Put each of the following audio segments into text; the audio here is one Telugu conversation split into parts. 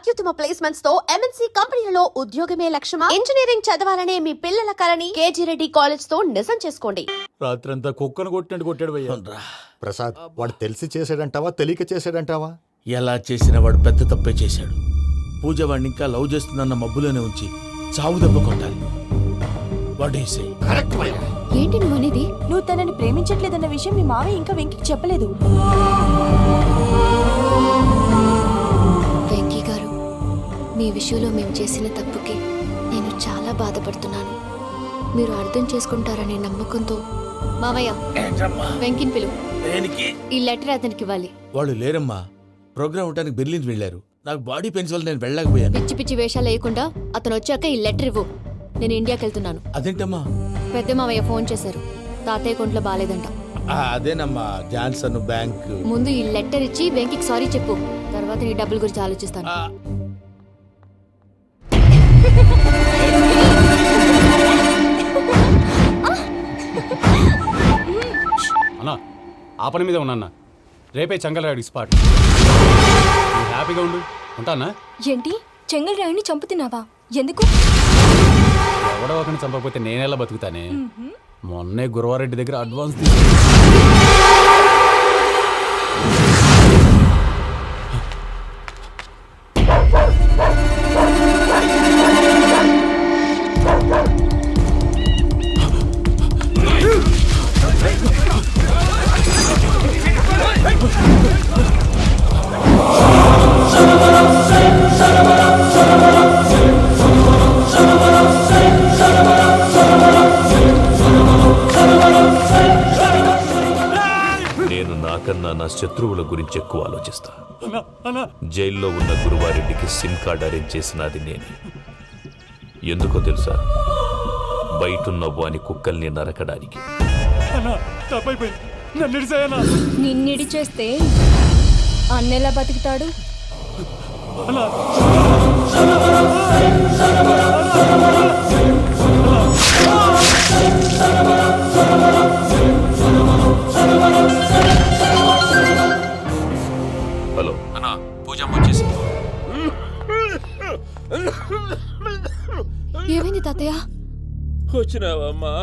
అత్యుత్తమ ప్లేస్మెంట్స్ తో ఎంఎన్సీ కంపెనీలలో ఉద్యోగమే లక్ష్యమా? ఇంజనీరింగ్ చదవాలనే మీ పిల్లల కలని కేజీ రెడ్డి కాలేజ్ తో నిజం చేసుకోండి. రాత్రంతా కుక్కను కొట్టినట్టు కొట్టాడు భయ్యా. ప్రసాద్, వాడు తెలిసి చేసాడంటావా తెలియక చేసాడంటావా? ఎలా చేసిన వాడు పెద్ద తప్పే చేశాడు. పూజ వాడిని ఇంకా లవ్ చేస్తుందన్న మబ్బులోనే ఉంచి చావు దెబ్బ కొట్టాలి. ఏంటి నువ్వు అనేది? నువ్వు తనని ప్రేమించట్లేదన్న విషయం మీ మావయ్య ఇంకా వెంకికి చెప్పలేదు. వెంకీ గారు, మీ విషయంలో మేము చేసిన తప్పుకి నేను చాలా బాధపడుతున్నాను. మీరు అర్థం చేసుకుంటారనే నమ్మకంతో మావయ్య వెంకిని పిలువు. ఈ లెటర్ అతనికి ఇవ్వాలి. వాళ్ళు లేరమ్మా, ప్రోగ్రామ్ ఉండడానికి బెర్లిన్ వెళ్ళారు. నాకు బాడీ పెయిన్స్ వల్ల నేను వెళ్ళలేకపోయాను. పిచ్చి పిచ్చి వేషాలు వేయకుండా అతను వచ్చాక ఈ లెటర్ ఇవ్వు. నేను ఇండియాకి వెళ్తున్నాను. అదేంటమ్మా? పెద్ద మావయ్య ఫోన్ చేశారు. తాతయ్య కొంట్లో బాలేదంట. అదేనమ్మా, జాన్సన్ బ్యాంక్. ముందు ఈ లెటర్ ఇచ్చి వెంకికి సారీ చెప్పు. తర్వాత నీ డబ్బుల గురించి ఆలోచిస్తాను. అన్నా, ఆ పని మీద ఉన్నా. రేపే చెంగల్రాయుడికి స్పాట్. హ్యాపీగా ఉండు. ఉంటానా? ఏంటి, చెంగల్రాయుడిని చంపుతున్నావా? ఎందుకు? ఎవడో ఒకరిని చంపకపోతే నేనెలా బతుకుతానే. మొన్నే గురవారెడ్డి దగ్గర అడ్వాన్స్ నా శత్రువుల గురించి ఎక్కువ ఆలోచిస్తా. జైల్లో ఉన్న గురువారెడ్డికి సిమ్ కార్డ్ అరేంజ్ చేసినది నేనే. ఎందుకో తెలుసా? బయటున్న వాని కుక్కల్ని నరకడానికి. నిన్నిడి చేస్తే అన్నెలా బతుకుతాడు? హలో అన్నా, పూజమ్మ వచ్చేసి. ఏమైంది తాతయ్య? వచ్చినావమ్మా?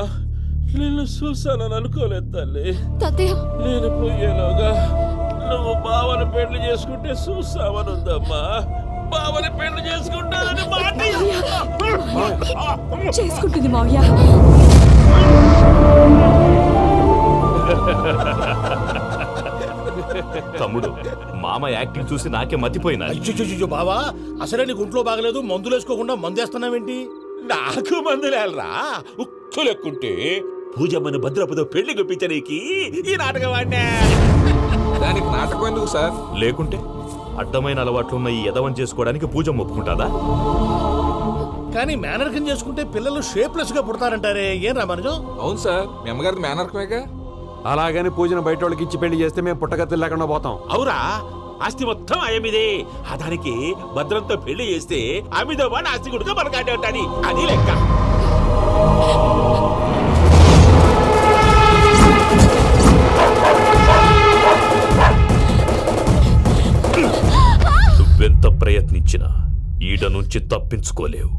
నిన్ను చూసానని అనుకోలేదు తల్లి. తాతయ్య, నేను పోయేలోగా నువ్వు బావని పెళ్లి చేసుకుంటే చూసావని ఉందమ్మా. బావని పెళ్లి చేసుకుంటానని మాట చేసుకుంటుంది మావయ్య. తమ్ముడు, మామ యాక్టింగ్ చూసి నాకే మతిపోయినా. బావా, అసలే నీకు ఒంట్లో బాగలేదు, మందులు వేసుకోకుండా మందేస్తున్నావేంటి? నాకు మందులేలరా, ఉక్కు లెక్కుంటే పూజమ్మని భద్రపదో పెళ్లి గుప్పించడానికి ఈ నాటకం వాడినా. దానికి నాటకం ఎందుకు సార్? లేకుంటే అడ్డమైన అలవాట్లున్న ఈ యదవం చేసుకోవడానికి పూజమ్మ ఒప్పుకుంటాదా? కానీ మేనర్కం చేసుకుంటే పిల్లలు షేప్లెస్ గా పుడతారంటారే, ఏం రామానుజం? అవును సార్, మీ అమ్మగారిది మేనర్కమేగా. అలాగని పూజను బయట వాళ్ళకి ఇచ్చి పెళ్లి చేస్తే మేము పుట్టగతులు లేకుండా పోతాం. అవురా, ఆస్తి మొత్తం ఆయమిదే. దానికి భద్రంతో పెళ్లి చేస్తే ఆమెతో వాడు ఆస్తి గుడిగా మనకాడే ఉంటాని, అది లెక్క. నువ్వెంత ప్రయత్నించినా ఈడ నుంచి తప్పించుకోలేవు.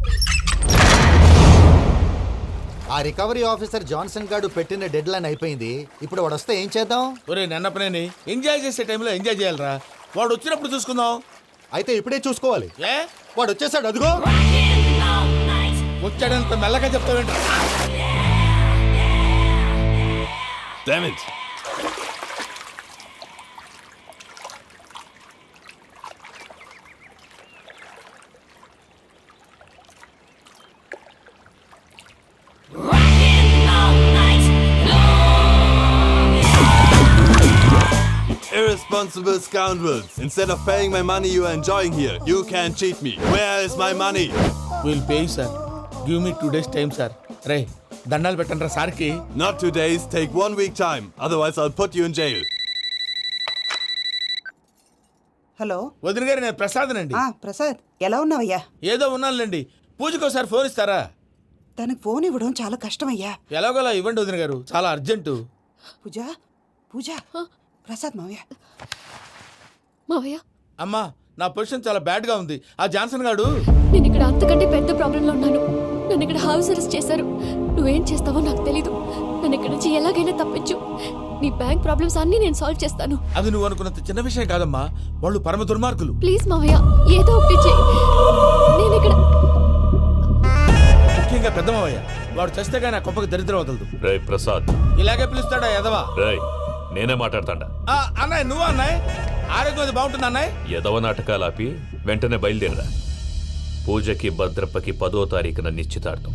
ఆ రికవరీ ఆఫీసర్ జాన్సన్ గారు పెట్టిన డెడ్ లైన్ అయిపోయింది. ఇప్పుడు వాడు వస్తే ఏం చేద్దాం? ఒరే నన్నపనేని, ఎంజాయ్ చేసే టైంలో ఎంజాయ్ చేయాలరా. వాడు వచ్చినప్పుడు చూసుకుందాం. అయితే ఇప్పుడే చూసుకోవాలి. ఏ, వాడు వచ్చేసాడు, అదిగో వచ్చాడంత మెల్లగా చెప్తావేంట? Irresponsible scoundrels. Instead of paying my money you are enjoying here, you can cheat me. Where is my money? We'll pay, sir. Give me 2 days time, sir. రే, దండాలు పెట్టండి రా సార్కి. Not 2 days, take 1 week time. Otherwise I'll put you in jail. Hello వదిన గారు, నేను ప్రసాదనండి. ప్రసాద్, ఎలా ఉన్నావయ్యా? ఏదో ఉన్నానులేండి. పూజకి ఒకసారి ఫోన్ ఇస్తారా? తనకు ఫోన్ ఇవ్వడం చాలా కష్టమయ్యా. ఎలాగోలా ఇవ్వండి వదిన గారు, చాలా అర్జెంటు. పూజ, ప్రసాద్ మావయ్య. మావయ్య, అమ్మా, నా పొజిషన్ చాలా బ్యాడ్ గా ఉంది. ఆ జాన్సన్ గాడు నేను ఇక్కడ అంతకంటే పెద్ద ప్రాబ్లంలో ఉన్నాను. నన్ను ఇక్కడ హౌస్ అరెస్ట్ చేశారు. నువ్వేం చేస్తావో నాకు తెలీదు. నన్ను ఇక్కడ నుంచి ఎలాగైనా తప్పించు. నీ బ్యాంక్ ప్రాబ్లమ్స్ అన్నీ నేను సాల్వ్ చేస్తాను. అది నువ్వు అనుకున్నంత చిన్న విషయం కాదమ్మా. వాళ్ళు పరమ దుర్మార్గులు. ప్లీజ్ మావయ్య, ఏదో ఒకటి చెయ్యి. నేను ఇక్కడ ముఖ్యంగా పెద్దమయ్య వాడు చస్తే కానీ ఆ కొంపకి దరిద్రం వదలదు. రే ప్రసాద్, ఇలాగే పిలుస్తాడా ఎదవా? రే నేనే మాట్లాడతాడా? అన్నయ్య నువ్వు అన్నయ్య ఆరోగ్యం అది బాగుంటుంది అన్నయ్య. ఎదవ నాటకాలు ఆపి వెంటనే బయలుదేరరా. పూజకి భద్రప్పకి 10వ తారీఖున నిశ్చితార్థం,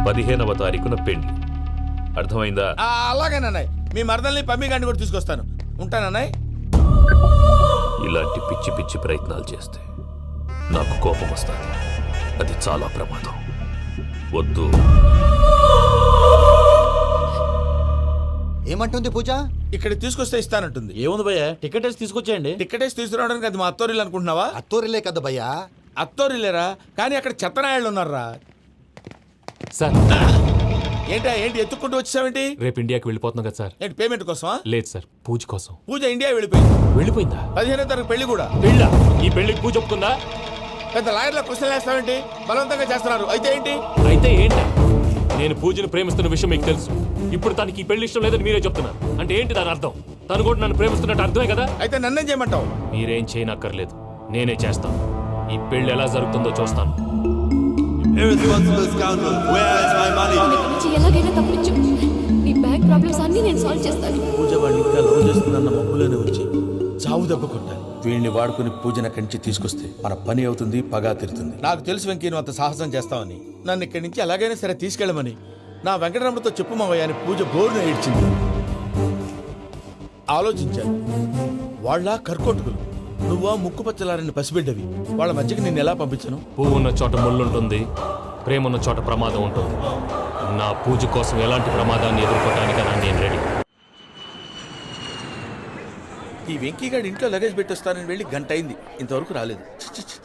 15వ తారీఖున పెళ్లి. అర్థమైందా? అలాగేనన్నయ్య. మీ మరదల్ని పమ్మి గాండి కూడా తీసుకొస్తాను. ఉంటానన్నయ్య. ఇలాంటి పిచ్చి పిచ్చి ప్రయత్నాలు చేస్తే నాకు కోపం వస్తుంది. అది చాలా ప్రమాదం. వద్దు. ఏమంటుంది పూజ? ఇక్కడ తీసుకొస్తే ఇస్తానంటుంది. ఏముంది భయ్యా, టికెట్ వేసి తీసుకొచ్చేయండి. టికెటేసి తీసుకురావడానికి అది మా అత్తోరిల్లు అనుకుంటున్నావా? అత్తూరిలే కదా భయ్యా. అత్తోరిల్లేరా, కానీ అక్కడ చెత్తనాయాళ్ళు ఉన్నారా. సార్ ఏంటి ఎత్తుక్కుంటూ వచ్చావేంటి? రేపు ఇండియాకి వెళ్ళిపోతున్నాం కదా సార్. ఏంటి పేమెంట్ కోసమా? లేదు సార్, పూజ కోసం. పూజ ఇండియా వెళ్ళిపోయింది. వెళ్ళిపోయిందా? 15వ తారీఖు పెళ్లి కూడా. పెళ్ళా? ఈ పెళ్లికి పూజ ఒప్పుకుందా? పెద్ద లాయర్ల క్వశ్చన్ వేస్తావేంటి? బలవంతంగా చేస్తున్నారు. అయితే ఏంటి? అయితే ఏంటి? నేను పూజను ప్రేమిస్తున్న విషయం మీకు తెలుసు. ఇప్పుడు తనకి ఈ పెళ్లి ఇష్టం లేదని మీరే చెప్తున్నారు. అంటే ఏంటి దాని అర్థం? తను కూడా నన్ను ప్రేమిస్తున్నట్టు అర్థమే కదా. అయితే నన్నేం చేయమంటావు? మీరేం చేయనక్కర్లేదు, నేనే చేస్తాను. ఈ పెళ్లి ఎలా జరుగుతుందో చూస్తాను. Irresponsible scoundrel, where is my money? నన్ను ఇక్కడ నుంచి ఎలాగైనా తప్పించు. నీ బ్యాంక్ ప్రాబ్లమ్స్ అన్నీ నేను సాల్వ్ చేస్తాను. పూజ వాడిని ఇంకా లవ్ చేస్తుందన్న మబ్బులోనే ఉంచి చావు దెబ్బ కొట్టాలి. వీళ్ళని వాడుకుని పూజన కంచి తీసుకొస్తే మన పని అవుతుంది, పగా తీరుతుంది. నాకు తెలుసు వెంకీ నువ్వు అంత సాహసం చేస్తావని. నన్ను ఇక్కడి నుంచి ఎలాగైనా సరే తీసుకెళ్ళమని నా వెంకటరమణతో చెప్పు మావయ్య అని పూజ బోరున ఏడ్చింది. ఆలోచించాను. వాళ్ళ కర్కోటకులు, నువ్వా ముక్కు పచ్చలారని పసిబిడ్డవి. వాళ్ళ మధ్యకి నేను ఎలా పంపించను? పువ్వు ఉన్న చోట ముళ్ళుంటుంది, ప్రేమ ఉన్న చోట ప్రమాదం ఉంటుంది. నా పూజ కోసం ఎలాంటి ప్రమాదాన్ని ఎదుర్కోవడానికైనా నేను రెడీ. ఈ వెంకీగాడి ఇంట్లో లగేజ్ పెట్టొస్తానని వెళ్ళి గంట అయింది, ఇంతవరకు రాలేదు.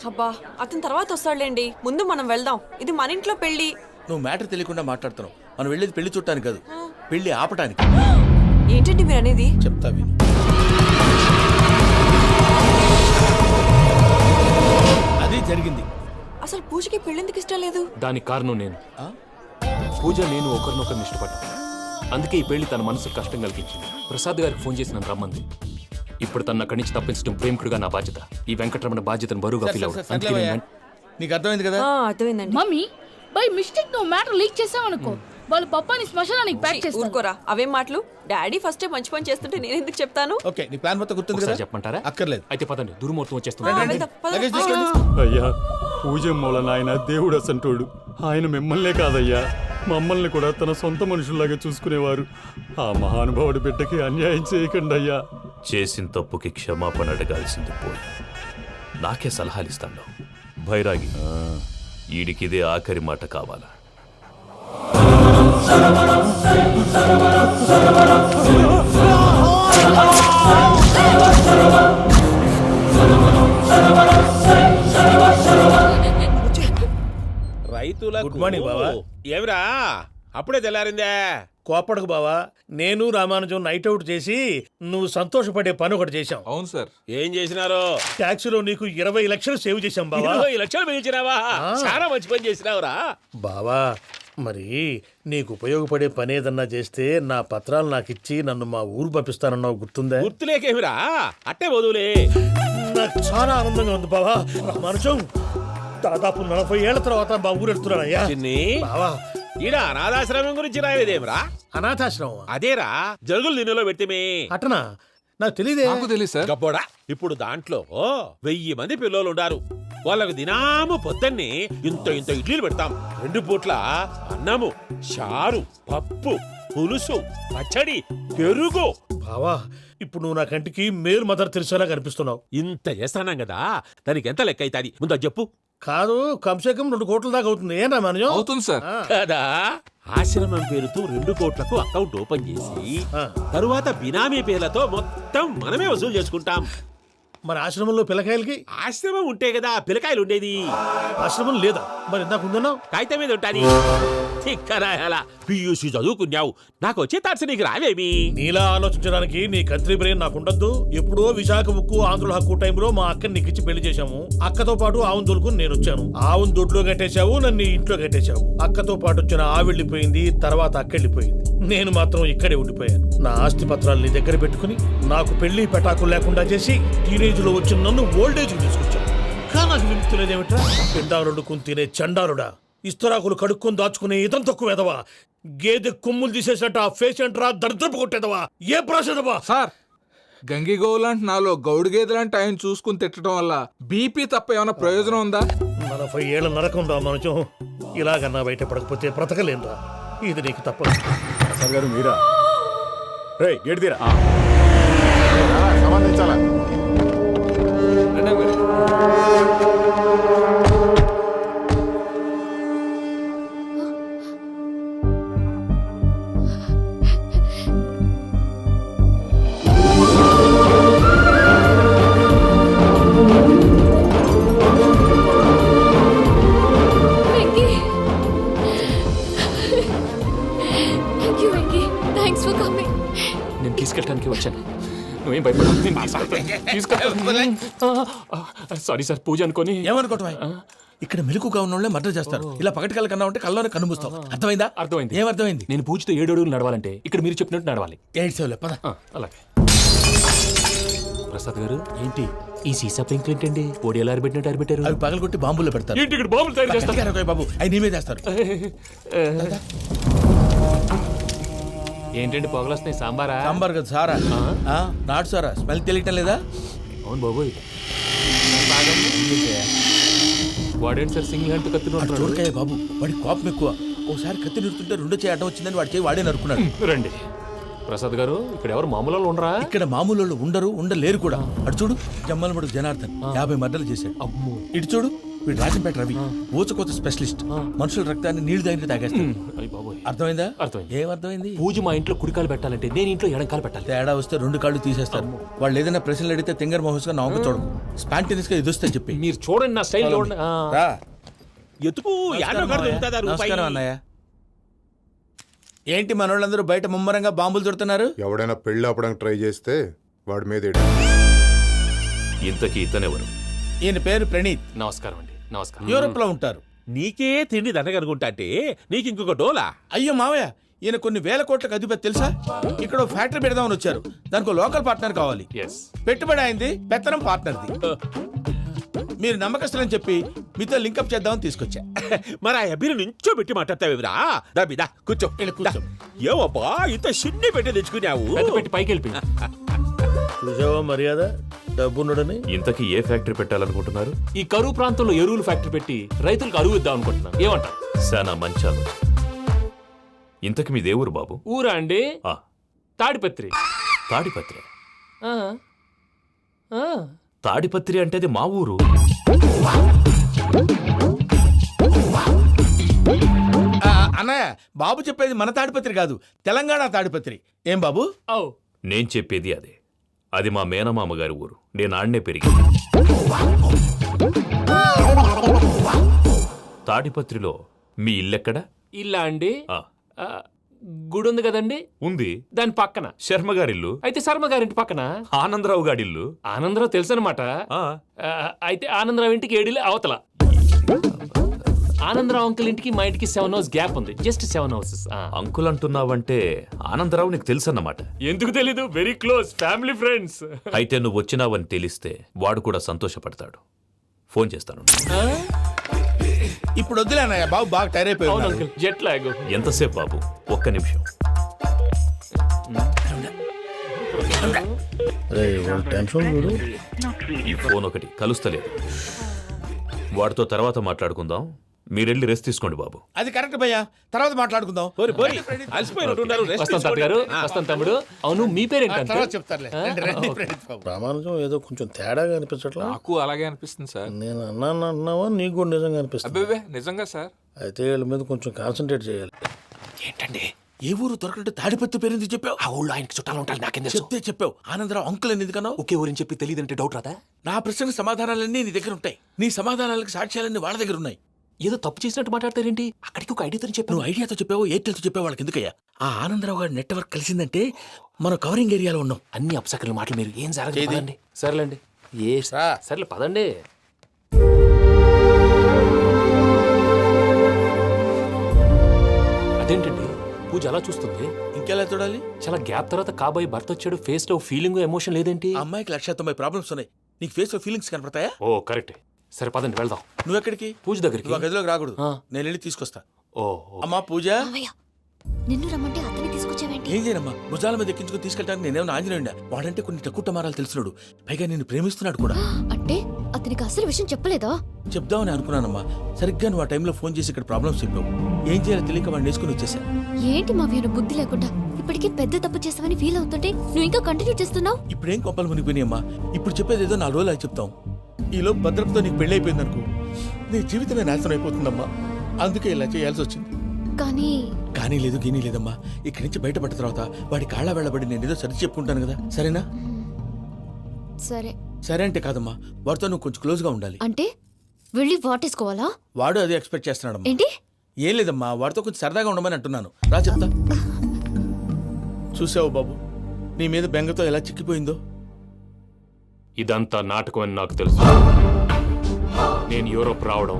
అబ్బా, అతని తర్వాత వస్తాడులేండి. ముందు మనం వెళ్దాం. ఇది మన ఇంట్లో పెళ్లి. నువ్వు మ్యాటర్ తెలియకుండా మాట్లాడుతున్నావు. మనం వెళ్ళేది పెళ్లి చుట్టానికి కాదు, పెళ్లి ఆపటానికి. ఏంటండి మీరు అనేది? చెప్తా విను. అది జరిగింది. అసలు పూజకి పెళ్ళెందుకు ఇష్టం లేదు? దానికి కారణం నేను. పూజ నేను ఒకరినొకరిని ఇష్టపడ్డా. అందుకే ఈ పెళ్లి తన మనసుకు కష్టం కలిగించింది. ప్రసాద్ గారికి ఫోన్ చేసి నన్ను రమ్మంది. ఇప్పుడు తన అక్కడి నుంచి తప్పించడం ప్రేమికుడుగా నా బాధ్యత. ఈ వెంకటరమణ బాధ్యతను బరువుగా ఫీల్ అవుతుంది. నీకు అర్థమైంది కదా? అర్థమైందండి. మమ్మీ బై మిస్టేక్ నువ్వు మ్యాటర్ లీక్ చేసావనుకో, వాళ్ళు పప్పాని శ్మశానానికి ప్యాక్ చేస్తారు. ఊరుకోరా, అవేం మాటలు. డాడీ ఫస్ట్ మంచి పని చేస్తుంటే నేను ఎందుకు చెప్తాను? ఓకే, నీ ప్లాన్ మొత్తం గుర్తుంది కదా? ఒకసారి చెప్పమంటారా? అక్కర్లేదు. అయితే పదండి, దుర్ముహూర్తం వచ్చేస్తుంది. వెళ్దాం, పద. లగేజ్ తీసుకెళ్ళి. అయ్యా, పూజ మూలన ఆయన దేవుడు అసంటోడు. ఆయన మిమ్మల్నే కాదయ్యా, మమ్మల్ని కూడా తన సొంత మనుషుల్లాగా చూసుకునేవారు. ఆ మహానుభావుడి బిడ్డకి అన్యాయం చేయకండి అయ్యా. చేసిన తప్పుకి క్షమాపణ అడగాల్సింది పోయి నాకే సలహాలు ఇస్తాను. భైరాగి, ఈడికిదే ఆఖరి మాట కావాలా? రైతులకు గుడ్ మార్నింగ్ బావా. ఏమిరా అప్పుడే తెల్లారిందే? కోపడకు బావా, నేను రామానుజం నైట్ అవుట్ చేసి నువ్వు సంతోషపడే పని ఒకటి చేశాం. అవును సార్. ఏం చేసినారు? ట్యాక్సీలో నీకు 20 లక్షలు సేవ్ చేశాం బావా. 20 లక్షలు మిగిల్చినావా? చాలా మంచి పని చేసినావురా బావా. మరి నీకు ఉపయోగపడే పని ఏదన్నా చేస్తే నా పత్రాలు నాకు ఇచ్చి నన్ను మా ఊరు పంపిస్తానన్నావు, గుర్తుందా? గుర్తులేకేమిరా, అట్టే వదులే. నాకు చాలా ఆనందంగా ఉంది బావా. రామానుజం దాదాపు 40 ఏళ్ల తర్వాత మా ఊరు వెళ్తున్నానయ్యా. చిన్ని బావా, ఈడ అనాథాశ్రమం గురించి రాయలేదేమిరా? అనాథాశ్రమం అదేరా, జరుగులు దీనిలో పెట్టిమే. అటనా? నాకు తెలియదే. నాకు తెలియదు సార్. గబ్బోడా, ఇప్పుడు దాంట్లో 1000 మంది పిల్లలు ఉండారు. వాళ్ళకు దినాము పొద్దున్నే ఇంత ఇంత ఇడ్లీలు పెడతాం. 2 పూట్ల అన్నము, చారు, పప్పు, పులుసు, పచ్చడి, పెరుగు. బావా, ఇప్పుడు నువ్వు నా కంటికి మేలు మదర్ తెరిసేలా కనిపిస్తున్నావు. ఇంత చేస్తానం కదా, దానికి ఎంత లెక్క అవుతుంది ముందు చెప్పు. కాదు, కమ్సేకం 2 కోట్ల దాకా అవుతుంది. ఏం రామానుజం? అవుతుంది సార్. కదా, ఆశ్రమం పేరుతో 2 కోట్లకు అకౌంట్ ఓపెన్ చేసి తరువాత బినామీ పేర్లతో మొత్తం మనమే వసూలు చేసుకుంటాం. మరి ఆశ్రమంలో పిల్లకాయలకి? ఆశ్రమం ఉంటే కదా పిల్లకాయలు ఉండేది. ఆశ్రమం లేదా? మరి ఇందాక ఉందన్నావు. కాగితం మీద ఉంటాది. తిక్కరాయాల పియూసీ చదువుకున్నావు నాకు వచ్చే తాట్స్ నీకు రావేమి నీలా ఆలోచించడానికి నీ కంట్రీ బ్రెయిన్ నాకు ఉండద్దు. ఎప్పుడో విశాఖ ముక్కు ఆంధ్రుల హక్కు టైంలో మా అక్కని నీకిచ్చి పెళ్లి చేశాము. అక్కతో పాటు ఆవును దొడుకుని నేను వచ్చాను. ఆవును దొడ్లో కట్టేశావు, నన్ను ఇంట్లో కట్టేశావు. అక్కతో పాటు వచ్చిన ఆవిళ్ళిపోయింది, తర్వాత అక్కెళ్ళిపోయింది. నేను మాత్రం ఇక్కడే ఉండిపోయాను. నా ఆస్తి పత్రాలు నీ దగ్గర పెట్టుకుని నాకు పెళ్లి పెటాకులు లేకుండా చేసి టీనేజ్ లో వచ్చిన నన్ను ఓల్డేజ్ తీసుకొచ్చాను. కానీ నాకు విముక్తి లేదేమిట్రా? పిండారుడుకుని తినే చండారుడా, ఇస్తరాకులు కడుక్కొని దాచుకునే ఇతం తక్కువ ఎదవా, గేదె కొమ్ములు తీసేసట ఆ పేషెంట్ రా దరిద్రపు కొట్టేదవా, ఏ ప్రాసెదవా? సార్ గంగి గోవులాంటి నాలో గౌడు గేదెలాంటి ఆయన చూసుకుని తిట్టడం వల్ల బీపీ తప్ప ఏమైనా ప్రయోజనం ఉందా? 40 ఏళ్ల నరకం రా మనుషం. ఇలాగన్నా బయట పడకపోతే బ్రతకలేనురా. ఇది నీకు తప్పదు. సార్ గారు మీరా? రే గేట్ తీరా. సంబంధించాలా? Venky thank you Venky, thanks for coming. నేను తీసుకెళ్ళడానికి వచ్చాను, నువ్వేం భయపడవు. నేను తీసుకెళ్తాను. సారీ సార్, పూజ అనుకొని. ఏమనుకోవటం? ఇక్కడ మెలకుగా ఉన్న వాళ్ళే మర్డర్ చేస్తారు. ఇలా పగటి కళ్ళ కన్నా ఉంటే కళ్ళలోనే కనుమూస్తావు. అర్థమైందా? అర్థమైంది. ఏమర్థమైంది? నేను పూజతో 7 అడుగులు నడవాలంటే ఇక్కడ మీరు చెప్పినట్టు నడవాలి. 8 సేవలే పద. అలాగే. ప్రసాద్ గారు, ఏంటి ఈ సీసా పెంకులు ఏంటండి? పొడి ఎలా అరబెట్టినట్టు అరబెట్టారు? అవి పగలగొట్టి బాంబుల్లో పెడతారు. ఏంటి ఇక్కడ బాంబులు తయారు చేస్తారు? గట్టిగా అరవై బాబు, అవి నీవే చేస్తారు. ఏంటండి పొగలు వస్తున్నాయి? సాంబారా? సాంబార్ కదా సారా. నాటు సారా. స్మెల్ తెలియటం లేదా? అవును బాబోయ్. వాడేంటి సార్ సింగిల్ హ్యాండ్ కత్తిని చూడకాయ బాబు, వాడి కోపం ఎక్కువ. ఒకసారి కత్తి నిరుతుంటే 2 చేయి అడ్డం వచ్చిందని వాడి చేయి వాడే నరుకున్నాడు. రండి ప్రసాద్ గారు, ఇక్కడ ఎవరు మామూలు వాళ్ళు ఉండరా? ఇక్కడ మామూలు వాళ్ళు ఉండరు, ఉండలేరు కూడా. అటు చూడు, జమ్మలమడుగు జనార్దన్ 50 మర్డర్లు చేశాడు. అమ్మో. ఇటు చూడు, వీడు రాజంపేట రవి ఊచకోత స్పెషలిస్ట్. మనుషుల రక్తాన్ని నీళ్లు దగ్గర తాగేస్తాడు. అర్థమైందా? అర్థమైంది. ఏమర్థమైంది? పూజ మా ఇంట్లో కుడికాలు పెట్టాలంటే నేను ఇంట్లో ఎడంకాలు పెట్టాలి. తేడా వస్తే 2 కాళ్ళు తీసేస్తారు. వాళ్ళు ఏదైనా ప్రశ్నలు అడిగితే తింగర్ మహోస్ గా నవ్వు చూడకు. స్పాంటినియస్ గా ఎదుస్తా చెప్పి. మీరు చూడండి, నా స్టైల్ చూడండి. ఎతుకు నమస్కారం అన్నయ్య. ఏంటి మనోళ్ళందరూ బయట ముమ్మరంగా బాంబులు దొరుకుతున్నారు? ఎవడైనా పెళ్లి ఆపడానికి ట్రై చేస్తే వాడి మీద ఇంతకీ ఇతనెవరు? ఈయన పేరు ప్రణీత్. నమస్కారం అండి. నమస్కారం. యూరోప్ లో ఉంటారు. నీకే తిండి దండగనుకుంటా అంటే నీకు ఇంకొక డోలా? అయ్యో మావయ్య, ఈయన కొన్ని వేల కోట్లకు అధిపతి తెలుసా? ఇక్కడ ఓ ఫ్యాక్టరీ పెడదామని వచ్చారు. దానికి లోకల్ పార్ట్నర్ కావాలి. పెట్టుబడి అయింది, పెత్తనం పార్ట్నర్ది. మీరు నమ్మకస్తులని చెప్పి మీతో లింకప్ చేద్దామని తీసుకొచ్చా. మరి ఆ అబ్బిని నుంచో పెట్టి మాట్లాడతావేమిరా? దాబిదా కూర్చో. ఏవబ్బా ఇంత సిన్ని పెట్టి తెచ్చుకున్నావు? పెట్టి పైకి వెళ్ళి. చూసావా మర్యాద, డబ్బున్నడని. ఇంతకీ ఏ ఫ్యాక్టరీ పెట్టాలనుకుంటున్నారు? ఈ కరువు ప్రాంతంలో ఎరువులు ఫ్యాక్టరీ పెట్టి రైతులకు అరువు ఇద్దాం అనుకుంటున్నాను. ఏమంటారు? శానా మంచి ఆలోచన. ఇంతకి మీ దేవురు బాబు? ఊరా అండి? తాడిపత్రి. తాడిపత్రి? తాడిపత్రి అంటే అది మా ఊరు. అన్నయ్య, బాబు చెప్పేది మన తాడిపత్రి కాదు, తెలంగాణ తాడిపత్రి. ఏం బాబు? నేను చెప్పేది అదే. అది మా మేనమామ గారి ఊరు. నేను ఆడనే పెరిగింది. తాడిపత్రిలో మీ ఇల్లెక్కడ? ఇల్లా అండి? గుడి ఉంది కదండి. ఉంది. దాని పక్కన శర్మ గారిల్లు. అయితే శర్మ గారింటి పక్కన ఆనందరావు గారిల్లు. ఆనందరావు తెలుసు అనమాట. అయితే ఆనందరావు ఇంటికి 7 అవతల. ఆనందరావు అంకుల్ ఇంటికి మా ఇంటికి 7 hours గ్యాప్ ఉంది. Just 7 hours. అంకుల్ అంటున్నావంటే ఆనందరావు నీకు తెలుసన్నమాట. ఎందుకు తెలీదు? Very close family friends. అయితే నువ్వు వచ్చినావని తెలిస్తే వాడు కూడా సంతోషపడతాడు. ఫోన్ చేస్తాను. ఇప్పుడు వద్దులే అన్నయ్య, బాబు బాగా టైర్ అయిపోయాడు. Jet lag. ఎంతసేపు బాబు? 1 నిమిషం. ఈ ఫోన్ ఒకటి కలుస్తలేదు. వాడితో తర్వాత మాట్లాడుకుందాం. మీరెళ్ళి రెస్ట్ తీసుకోండి బాబు. అది కరెక్ట్ భయ్యా, తర్వాత మాట్లాడుకుందాం. వస్తాం గారు, వస్తాం తమ్ముడు. అవును, మీ పేరేంటి? చెప్తారులే. రామానుజం ఏదో కొంచెం తేడాగా అనిపించట్లా? నాకు అలాగే అనిపిస్తుంది సార్. నేను అన్నావా? నీకు కూడా నిజంగా అనిపిస్తుంది? అబ్బే నిజంగా సార్. అయితే వీళ్ళ మీద కొంచెం కాన్సన్ట్రేట్ చేయాలి. ఏంటండి, ఏ ఊరు దొరకట్టు తాడిపత్రి పేరు ఎందుకు చెప్పావు? ఆ ఊళ్ళో ఆయనకి చుట్టాలు ఉంటారు. నాకేం చెప్తే చెప్పావు. ఆనందరావు అంకుల్ అని ఎందుకన్నావు? ఒకే ఊరిని చెప్పి తెలియదంటే డౌట్ రాదా? నా ప్రశ్నకు సమాధానాలన్నీ నీ దగ్గర ఉంటాయి. నీ సమాధానాలకు సాక్ష్యాలన్నీ వాళ్ళ దగ్గర ఉన్నాయి. ఏదో తప్పు చేసినట్టు మాట్లాడతారేంటి? అక్కడికి ఒక ఐడియాతో చెప్పాను. నువ్వు ఐడియాతో చెప్పావు, ఎయిర్టెల్తో చెప్పావు, వాళ్ళకి ఎందుకయ్యా? ఆ ఆనందరావు గారి నెట్వర్క్ కలిసిందంటే మనం కవరింగ్ ఏరియాలో ఉన్నాం. అన్ని అప్సకల మాటలు మీరు ఏం ఏది? జరగదండి. సరేలేండి. సర్లే పదండి. అదేంటండి పూజ అలా చూస్తుంది? ఇంకెలా చూడాలి? చాలా గ్యాప్ తర్వాత కాబోయే భర్త వచ్చాడు, ఫేస్ లో ఫీలింగ్ ఎమోషన్ లేదేంటి? ఆ అమ్మాయికి 190 ప్రాబ్లమ్స్ ఉన్నాయి. నీకు ఫేస్ లో ఫీలింగ్స్ కనపడతాయా? ఓ కరెక్టే. సరే పదండి వెళ్దాం. నువ్వు ఎక్కడికి? పూజ దగ్గరికి. నువ్వు ఆ గదిలోకి రాకూడదు. ఆ. నేను వెళ్ళి తీసుకొస్తా. ఓ అమ్మా పూజ, మావయ్య నిన్ను రమ్మంటే అతన్ని తీసుకొచ్చావేంటి? ఏం చేయనమ్మా? భుజాల మీద ఎక్కించుకుని తీసుకెళ్ళడానికి నేనేమన్నా ఆంజనేయుడా? వాడంటే కొన్ని తక్కువ టమారాలు తెలిసినాడు, పైగా నేను ప్రేమిస్తున్నాడు కూడా. అంటే అతనికి అసలు విషయం చెప్పలేదా? చెప్దామని అనుకున్నానమ్మా. సరిగ్గా నువ్వు ఆ టైంలో ఫోన్ చేసి ఇక్కడ ప్రాబ్లమ్స్ చెప్పావు. ఏం చేయాలో తెలియక వాడిని వేసుకుని వచ్చేసా. ఏంటి మావయ్య బుద్ధి లేకుండా? ఇప్పటికే పెద్ద తప్పు చేస్తావని ఫీల్ అవుతుంటే నువ్వు ఇంకా కంటిన్యూ చేస్తున్నావు. ఇప్పుడేం కొప్పలు మునిగిపోయినాయమ్మా. ఇప్పుడు చెప్పేది ఏదో 4 రోజులు అది చెప్తాం. ఈలోపు భద్రతతో నీకు పెళ్లి అయిపోయింది అనుకో, నీ జీవితమే నాశనం అయిపోతుందమ్మా. అందుకే ఇలా చేయాల్సి వచ్చింది. కానీ లేదు గీనీ లేదమ్మా. ఇక్కడి నుంచి బయటపడ్డ తర్వాత వాడి కాళ్ళ వెళ్ళబడి నేను ఏదో సరి చెప్పుకుంటాను కదా, సరేనా? సరే. సరే అంటే కాదమ్మా, వాడితో నువ్వు కొంచెం క్లోజ్గా ఉండాలి. అంటే వెళ్ళి వాటేసుకోవాలా? వాడు అదే ఎక్స్పెక్ట్ చేస్తున్నాడమ్మా. ఏంటి? ఏం లేదమ్మా, వాడితో కొంచెం సరదాగా ఉండమని అంటున్నాను. రా చెప్తా. చూసావు బాబు, నీ మీద బెంగతో ఎలా చిక్కిపోయిందో. ఇదంతా నాటకం అని నాకు తెలుసు. నేను యూరోప్ రావడం,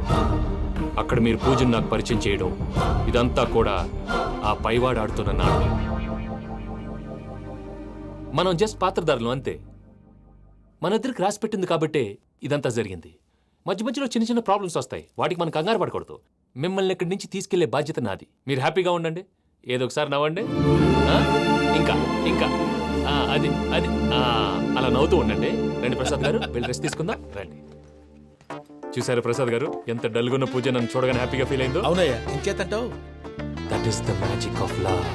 అక్కడ మీరు పూజను నాకు పరిచయం చేయడం, ఇదంతా కూడా ఆ పైవాడు ఆడుతున్న నాటకం. మనం జస్ట్ పాత్రధారులు అంతే. మన ఇద్దరికి రాసి పెట్టింది కాబట్టే ఇదంతా జరిగింది. మధ్య మధ్యలో చిన్న చిన్న ప్రాబ్లమ్స్ వస్తాయి, వాటికి మనం కంగారు పడకూడదు. మిమ్మల్ని ఇక్కడి నుంచి తీసుకెళ్లే బాధ్యత నాది. మీరు హ్యాపీగా ఉండండి, ఏదో ఒకసారి నవ్వండి. ఆ? ఇంకా ఇంకా అది అది అలా నవ్వుతూ ఉండండి. రండి ప్రసాద్ గారు, వెళ్ళి రెస్ట్ తీసుకుందాం. రండి. చూసారు ప్రసాద్ గారు, ఎంత డల్గున్న పూజ నన్ను చూడగానే హ్యాపీగా ఫీల్ అయిందో? అవునయ్యా, ఇంకేతంటావు? That is the magic of love.